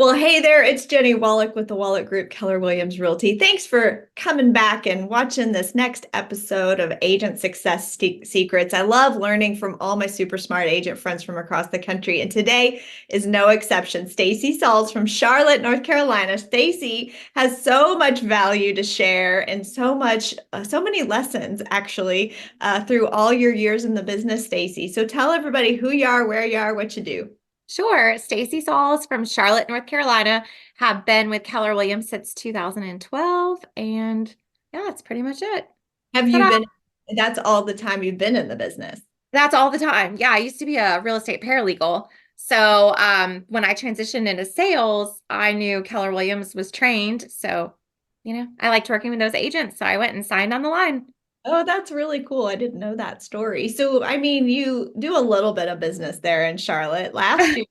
Well, hey there, it's Jennie Wolek with the Wolek Group, Keller Williams Realty. Thanks for coming back and watching this next episode of Agent Success Secrets. I love learning from all my super smart agent friends from across the country, and today is no exception. Stacey Sauls from Charlotte, North Carolina. Stacey has so much value to share and so many lessons actually through all your years in the business, Stacey. So tell everybody who you are, where you are, what you do. Sure. Stacey Sauls from Charlotte, North Carolina, have been with Keller Williams since 2012. And yeah, that's pretty much it. Have you Ta-da! been, that's all the time you've been in the business? That's all the time. Yeah, I used to be a real estate paralegal. So when I transitioned into sales, I knew Keller Williams was trained. So, I liked working with those agents. So I went and signed on the line. Oh, that's really cool. I didn't know that story. So, I mean, you do a little bit of business there in Charlotte. Last year,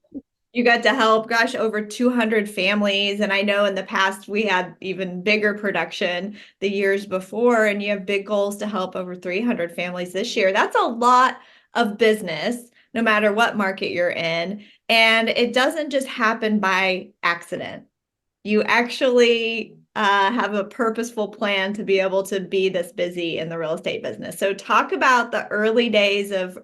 you got to help, gosh, over 200 families. And I know in the past we had even bigger production the years before, and you have big goals to help over 300 families this year. That's a lot of business, no matter what market you're in. And it doesn't just happen by accident. You actually have a purposeful plan to be able to be this busy in the real estate business. So talk about the early days of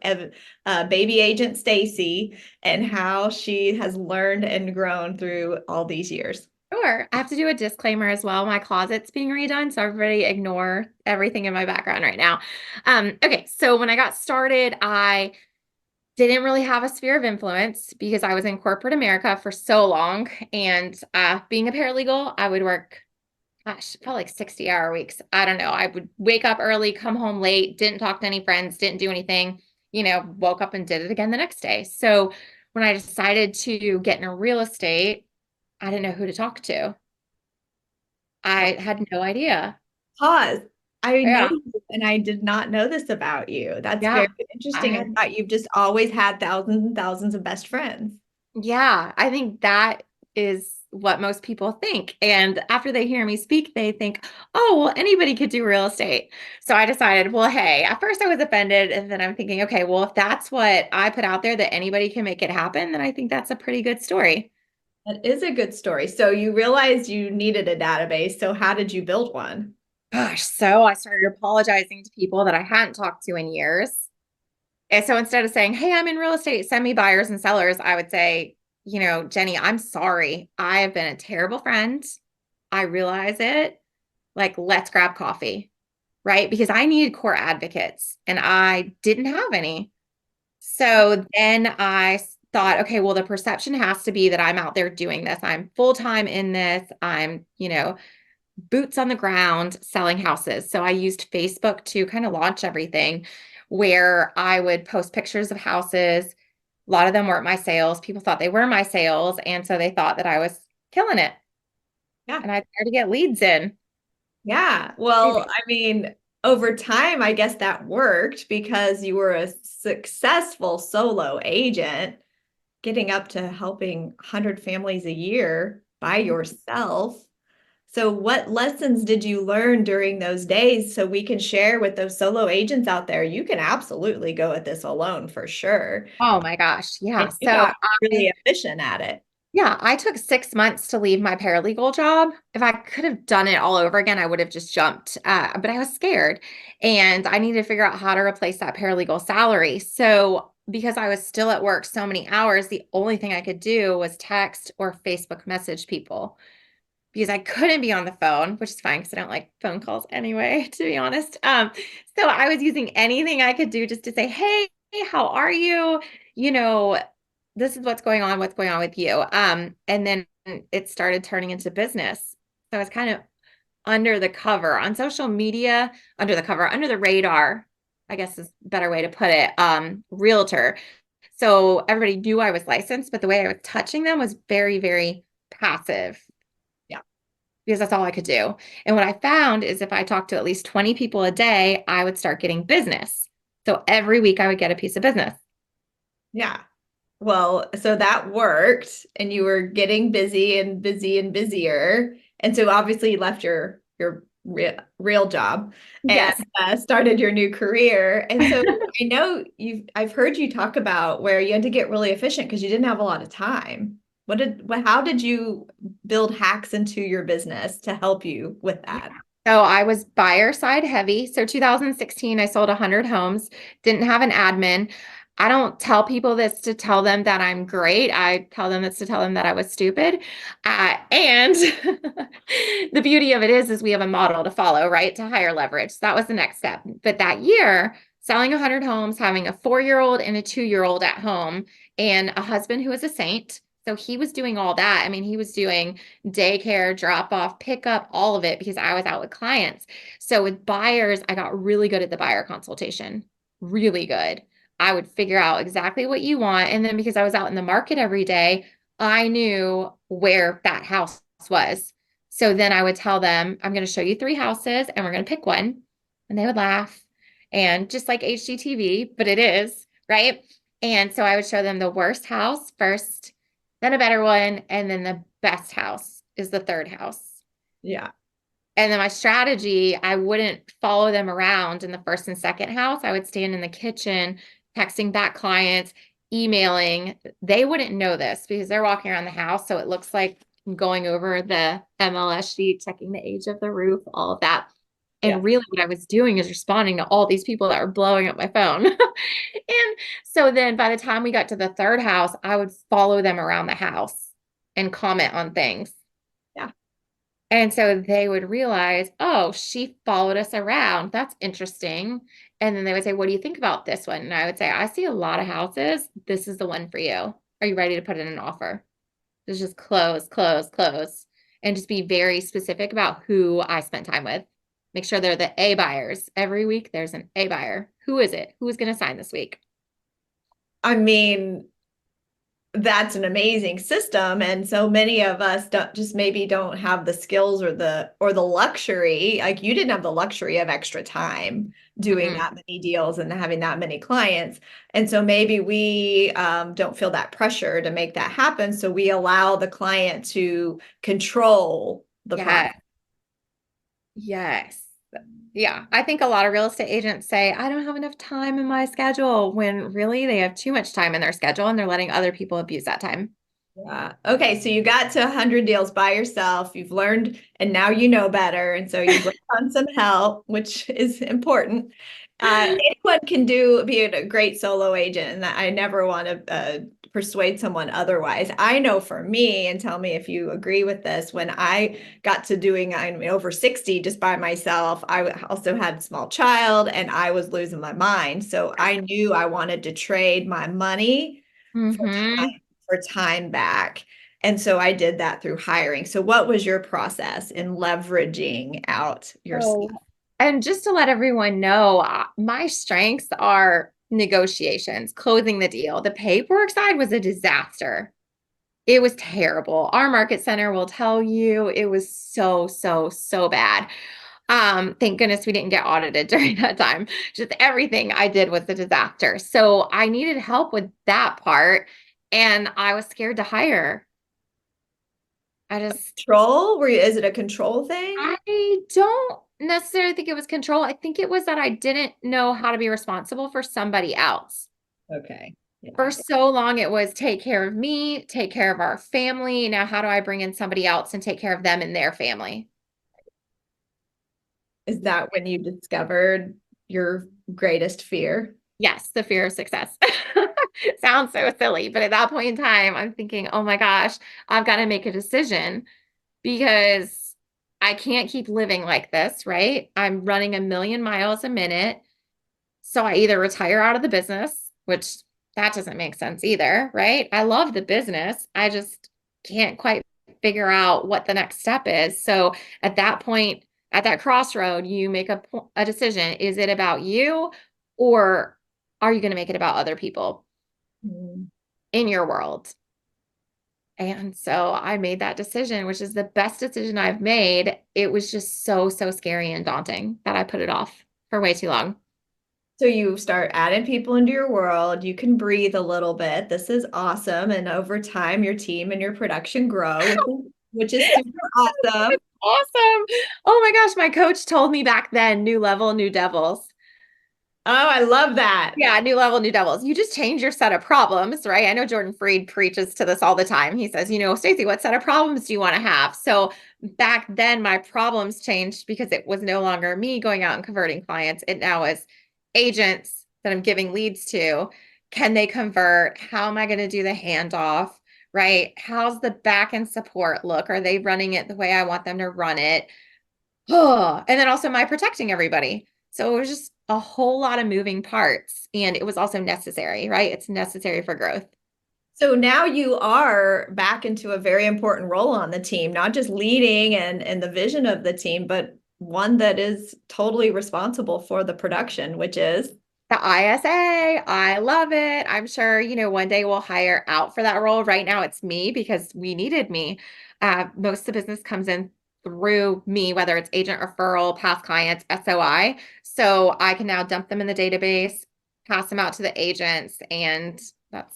baby agent Stacey and how she has learned and grown through all these years. Sure. I have to do a disclaimer as well. My closet's being redone, so everybody ignore everything in my background right now. Okay, so when I got started, I didn't really have a sphere of influence because I was in corporate America for so long. And being a paralegal, I would work, gosh, probably like 60-hour weeks. I don't know. I would wake up early, come home late, didn't talk to any friends, didn't do anything, woke up and did it again the next day. So when I decided to get into real estate, I didn't know who to talk to. I had no idea. Pause. I know Yeah. you, and I did not know this about you. That's very Yeah. I interesting. I had thought you've just always had thousands and thousands of best friends. Yeah, I think that is what most people think. And after they hear me speak, they think, oh, well, anybody could do real estate. So I decided, well, hey, at first I was offended. And then I'm thinking, okay, well, if that's what I put out there that anybody can make it happen, then I think that's a pretty good story. That is a good story. So you realized you needed a database. So how did you build one? Gosh, so I started apologizing to people that I hadn't talked to in years. And so instead of saying, hey, I'm in real estate, send me buyers and sellers, I would say, Jennie, I'm sorry. I have been a terrible friend. I realize it. Like, let's grab coffee, right? Because I needed core advocates and I didn't have any. So then I thought, okay, well, the perception has to be that I'm out there doing this. I'm full time in this. I'm, boots on the ground selling houses. So I used Facebook to kind of launch everything where I would post pictures of houses. A lot of them weren't my sales. People thought they were my sales. And so they thought that I was killing it. Yeah. And I tried to get leads in. Yeah. Well, I mean, over time, I guess that worked because you were a successful solo agent, getting up to helping 100 families a year by yourself. So, what lessons did you learn during those days so we can share with those solo agents out there? You can absolutely go at this alone for sure. Oh my gosh. And Yeah. you So got really efficient at it. yeah, I took 6 months to leave my paralegal job. If I could have done it all over again, I would have just jumped. But I was scared and I needed to figure out how to replace that paralegal salary. So, because I was still at work so many hours, the only thing I could do was text or Facebook message people because I couldn't be on the phone, which is fine because I don't like phone calls anyway, to be honest. So I was using anything I could do just to say, hey, how are you? You know, this is what's going on with you. And then it started turning into business. So it's kind of under the cover on social media, under the cover, under the radar, I guess is a better way to put it. Realtor. So everybody knew I was licensed, but the way I was touching them was very, very passive. Yeah. Because that's all I could do. And what I found is if I talked to at least 20 people a day, I would start getting business. So every week I would get a piece of business. Yeah. Well, so that worked and you were getting busy and busy and busier. And so obviously you left your real job and Yes. started your new career. And so I know I've heard you talk about where you had to get really efficient because you didn't have a lot of time. How did you build hacks into your business to help you with Yeah. that? So I was buyer side heavy. So 2016, I sold 100 homes, didn't have an admin. I don't tell people this to tell them that I'm great. I tell them this to tell them that I was stupid. And the beauty of it is we have a model to follow, right? To higher leverage. So that was the next step. But that year, selling 100 homes, having a 4-year-old and a 2-year-old at home, and a husband who was a saint. So he was doing all that. I mean, he was doing daycare, drop off, pick up, all of it because I was out with clients. So with buyers, I got really good at the buyer consultation, really good. I would figure out exactly what you want. And then because I was out in the market every day, I knew where that house was. So then I would tell them, I'm going to show you 3 houses and we're going to pick one. And they would laugh. And just like HGTV, but it is, right? And so I would show them the worst house first, then a better one, and then the best house is the third house. Yeah. And then my strategy, I wouldn't follow them around in the first and second house. I would stand in the kitchen, texting back clients, emailing. They wouldn't know this because they're walking around the house. So it looks like I'm going over the MLS sheet, checking the age of the roof, all of that. Yeah. And really, what I was doing is responding to all these people that were blowing up my phone. And so then by the time we got to the third house, I would follow them around the house and comment on things. Yeah. And so they would realize, oh, she followed us around. That's interesting. And then they would say, what do you think about this one? And I would say, I see a lot of houses. This is the one for you. Are you ready to put in an offer? It's just close, close, close. And just be very specific about who I spent time with. Make sure they're the A buyers. Every week there's an A buyer. Who is it? Who is going to sign this week? I mean, that's an amazing system, and so many of us don't have the skills or the luxury. Like, you didn't have the luxury of extra time doing Mm-mm. that many deals and having that many clients, and so maybe we don't feel that pressure to make that happen, so we allow the client to control the process. Yeah. Yes. Yeah. I think a lot of real estate agents say, I don't have enough time in my schedule when really they have too much time in their schedule and they're letting other people abuse that time. Yeah. Okay. So you got to 100 deals by yourself. You've learned, and now you know better. And so you brought on some help, which is important. Anyone can be a great solo agent, and I never want to persuade someone otherwise. I know for me, and tell me if you agree with this, when I got to doing, I'm over 60 just by myself, I also had a small child and I was losing my mind. So I knew I wanted to trade my money Mm-hmm. for time back. And so I did that through hiring. So what was your process in leveraging out your So, stuff? and just to let everyone know, my strengths are negotiations, closing the deal. The paperwork side was a disaster. It was terrible. Our market center will tell you it was so, so, so bad. Thank goodness we didn't get audited during that time. Just everything I did was a disaster. So I needed help with that part. And I was scared to hire. I just, Is it a control thing? I don't necessarily think it was control. I think it was that I didn't know how to be responsible for somebody else. Okay. For Yeah. so long, it was take care of me, take care of our family. Now, how do I bring in somebody else and take care of them and their family? Is that when you discovered your greatest fear? Yes, the fear of success. Sounds so silly, but at that point in time, I'm thinking, oh my gosh, I've got to make a decision because I can't keep living like this, right? I'm running a million miles a minute. So I either retire out of the business, which that doesn't make sense either, right? I love the business. I just can't quite figure out what the next step is. So at that point, at that crossroad, you make a decision. Is it about you or are you going to make it about other people Mm. in your world? And so I made that decision, which is the best decision I've made. It was just so, so scary and daunting that I put it off for way too long. So you start adding people into your world. You can breathe a little bit. This is awesome. And over time, your team and your production grow, which is super awesome. Awesome. Oh my gosh, my coach told me back then, new level, new devils. Oh, I love that. Yeah, new level, new devils. You just change your set of problems, right? I know Jordan Freed preaches to this all the time. He says, Stacey, what set of problems do you want to have? So back then, my problems changed because it was no longer me going out and converting clients. It now is agents that I'm giving leads to. Can they convert? How am I going to do the handoff? Right? How's the back end support look? Are they running it the way I want them to run it? Oh, and then also my protecting everybody. So it was just a whole lot of moving parts. And it was also necessary, right? It's necessary for growth. So now you are back into a very important role on the team, not just leading and the vision of the team, but one that is totally responsible for the production, which is The ISA, I love it. I'm sure, one day we'll hire out for that role. Right now it's me because we needed me. Most of the business comes in through me, whether it's agent referral, past clients, SOI. So I can now dump them in the database, pass them out to the agents, and that's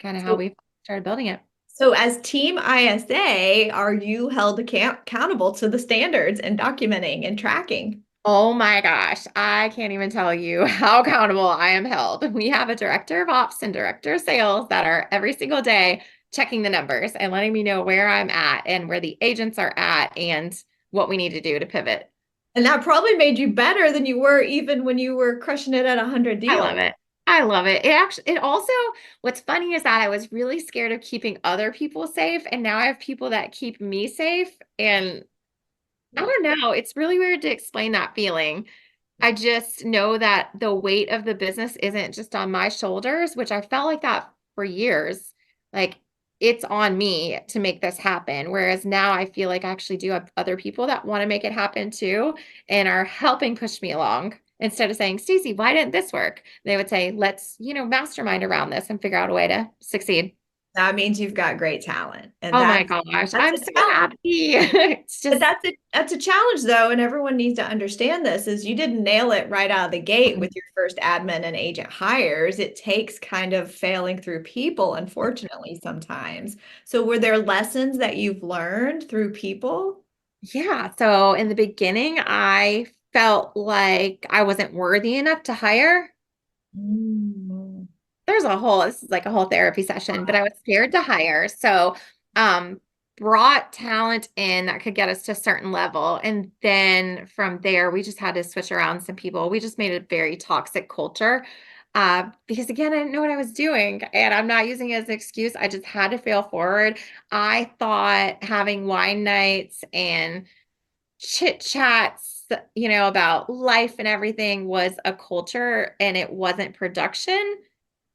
kind of how so we started building it. so as team ISA, are you held accountable to the standards and documenting and tracking? Oh my gosh, I can't even tell you how accountable I am held. We have a director of ops and director of sales that are every single day checking the numbers and letting me know where I'm at and where the agents are at and what we need to do to pivot. And that probably made you better than you were even when you were crushing it at 100 I love deals. it. I love it. It also, what's funny is that I was really scared of keeping other people safe, and now I have people that keep me safe. And I Yeah. don't know, it's really weird to explain that feeling. I just know that the weight of the business isn't just on my shoulders, which I felt like that for years. Like it's on me to make this happen. Whereas now I feel like I actually do have other people that want to make it happen too and are helping push me along. Instead of saying, Stacey, why didn't this work? They would say, let's, mastermind around this and figure out a way to succeed. That means you've got great talent. And Oh my gosh, that's I'm a so challenge. happy. It's But just, that's a challenge though, and everyone needs to understand this is you didn't nail it right out of the gate with your first admin and agent hires. It takes kind of failing through people, unfortunately, sometimes. So were there lessons that you've learned through people? yeah. So in the beginning, I felt like I wasn't worthy enough to hire. Mm. This is like a whole therapy session, but I was scared to hire. So, um, brought talent in that could get us to a certain level. And then from there, we just had to switch around some people. We just made a very toxic culture. Because again, I didn't know what I was doing and I'm not using it as an excuse. I just had to fail forward. I thought having wine nights and chit chats, about life and everything was a culture and it wasn't production.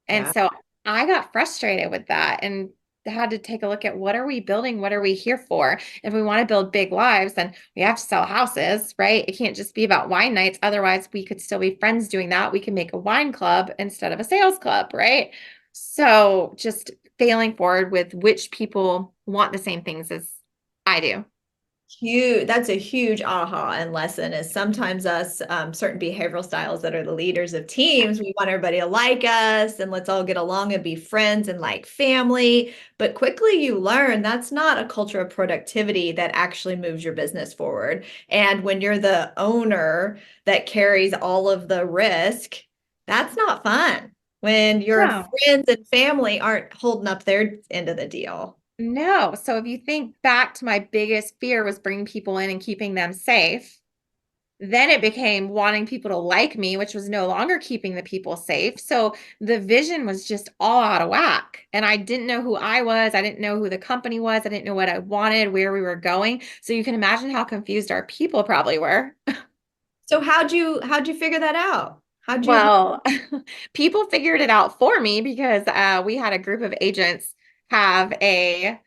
And Yeah. so I got frustrated with that and had to take a look at what are we building? What are we here for? If we want to build big lives, then we have to sell houses, right? It can't just be about wine nights. Otherwise, we could still be friends doing that. We can make a wine club instead of a sales club, right? So just failing forward with which people want the same things as I do. Huge. That's a huge aha and lesson is sometimes us, certain behavioral styles that are the leaders of teams, we want everybody to like us and let's all get along and be friends and like family. But quickly you learn that's not a culture of productivity that actually moves your business forward. And when you're the owner that carries all of the risk, that's not fun. When your No. friends and family aren't holding up their end of the deal. No. So if you think back to my biggest fear was bringing people in and keeping them safe, then it became wanting people to like me, which was no longer keeping the people safe. So the vision was just all out of whack. And I didn't know who I was. I didn't know who the company was. I didn't know what I wanted, where we were going. So you can imagine how confused our people probably were. So how'd you figure that out? How'd you Well, people figured it out for me because we had a group of agents have a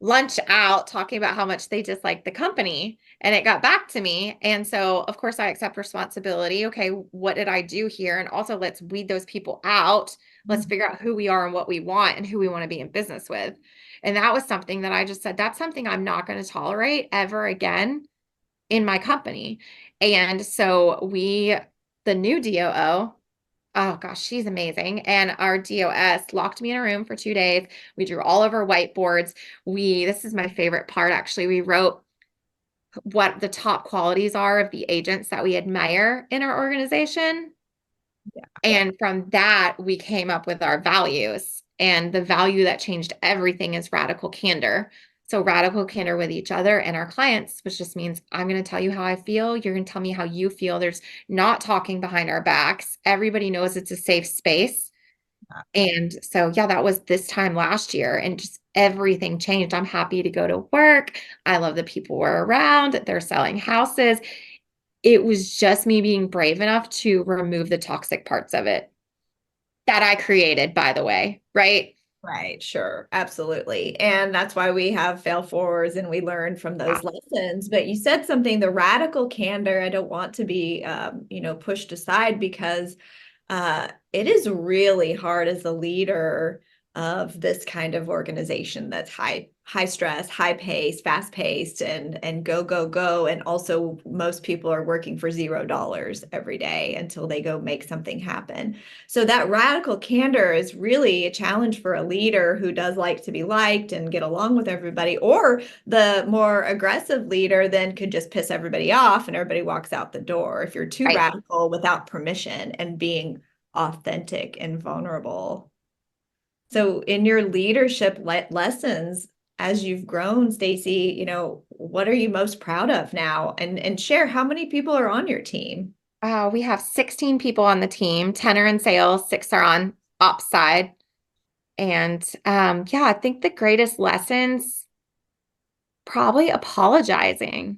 lunch out talking about how much they disliked the company. And it got back to me. And so, of course, I accept responsibility. Okay, what did I do here? And also, let's weed those people out. Let's figure out who we are and what we want and who we want to be in business with. And that was something that I just said, that's something I'm not going to tolerate ever again in my company. And so the new DOO, oh gosh, she's amazing. And our DOS locked me in a room for 2 days. We drew all over whiteboards. This is my favorite part actually. We wrote what the top qualities are of the agents that we admire in our organization. Yeah. And from that, we came up with our values. And the value that changed everything is radical candor. So, radical candor with each other and our clients, which just means I'm going to tell you how I feel. You're going to tell me how you feel. There's not talking behind our backs. Everybody knows it's a safe space. And so, yeah, that was this time last year, and just everything changed. I'm happy to go to work. I love the people we're around. They're selling houses. It was just me being brave enough to remove the toxic parts of it that I created, by the way, right? Right, sure, absolutely. And that's why we have fail forwards and we learn from Yeah. those lessons. But you said something, the radical candor, I don't want to be, pushed aside because it is really hard as a leader of this kind of organization that's high stress, high pace, fast paced, and go go go. And also, most people are working for $0 every day until they go make something happen. So that radical candor is really a challenge for a leader who does like to be liked and get along with everybody, or the more aggressive leader then could just piss everybody off and everybody walks out the door if you're too Right. radical without permission and being authentic and vulnerable. So in your leadership lessons as you've grown, Stacey, what are you most proud of now? And share how many people are on your team? We have 16 people on the team, 10 are in sales, 6 are on ops side. And yeah, I think the greatest lessons probably apologizing.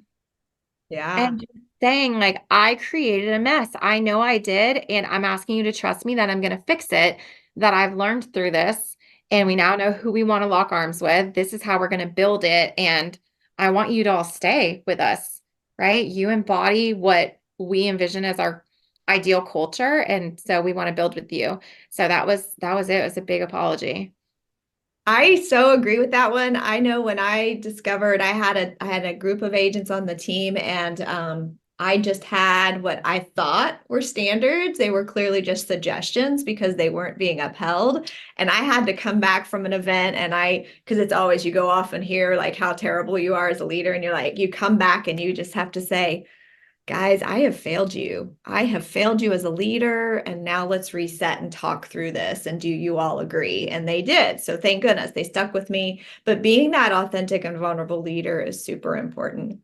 Yeah. And just saying, like, I created a mess. I know I did. And I'm asking you to trust me that I'm going to fix it, that I've learned through this. And we now know who we want to lock arms with. This is how we're going to build it. And I want you to all stay with us, right? You embody what we envision as our ideal culture. And so we want to build with you. So that was it. It was a big apology. I so agree with that one. I know when I discovered I had a group of agents on the team and I just had what I thought were standards. They were clearly just suggestions because they weren't being upheld. And I had to come back from an event and because it's always you go off and hear like how terrible you are as a leader and you're like, you come back and you just have to say, guys, I have failed you. I have failed you as a leader. And now let's reset and talk through this. And do you all agree? And they did. So thank goodness they stuck with me. But being that authentic and vulnerable leader is super important.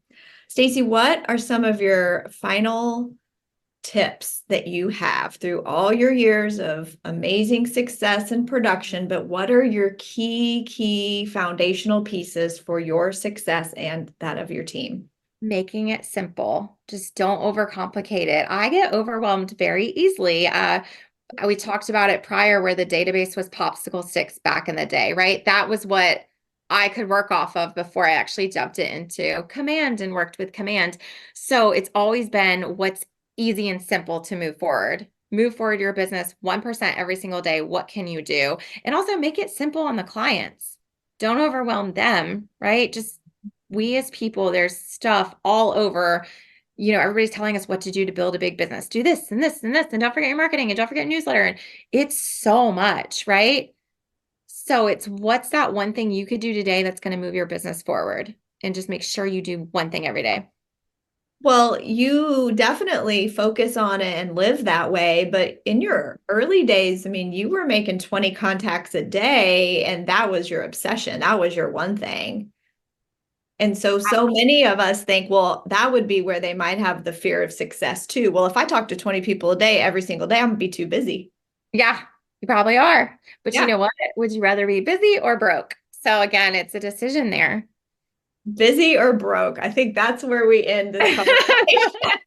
Stacey, what are some of your final tips that you have through all your years of amazing success and production? But what are your key foundational pieces for your success and that of your team? Making it simple. Just don't overcomplicate it. I get overwhelmed very easily. We talked about it prior where the database was popsicle sticks back in the day, right? That was what I could work off of before I actually jumped it into command and worked with command. So it's always been what's easy and simple to move forward. Move forward your business 1% every single day. What can you do? And also make it simple on the clients. Don't overwhelm them, right? Just we as people, there's stuff all over. Everybody's telling us what to do to build a big business. Do this and this and this, and don't forget your marketing and don't forget newsletter. And it's so much, right? So it's what's that one thing you could do today that's going to move your business forward? And just make sure you do one thing every day. Well, you definitely focus on it and live that way. But in your early days, I mean, you were making 20 contacts a day, and that was your obsession. That was your one thing. And so many of us think, well, that would be where they might have the fear of success too. Well, if I talk to 20 people a day every single day, I'm gonna be too busy. Yeah, you probably are. But you Yeah. know what? Would you rather be busy or broke? So again, it's a decision there. Busy or broke. I think that's where we end this conversation.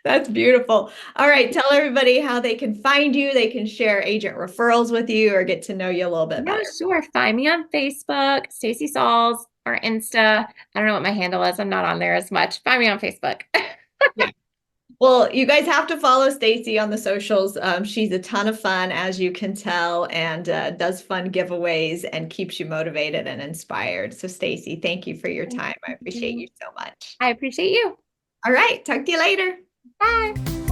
That's beautiful. All right. Tell everybody how they can find you. They can share agent referrals with you or get to know you a little bit Yeah, better. sure. Find me on Facebook, Stacey Sauls, or Insta. I don't know what my handle is. I'm not on there as much. Find me on Facebook. Yeah. Well, you guys have to follow Stacey on the socials. She's a ton of fun, as you can tell, and does fun giveaways and keeps you motivated and inspired. So, Stacey, thank you for your time. I appreciate you so much. I appreciate you. All right. Talk to you later. Bye.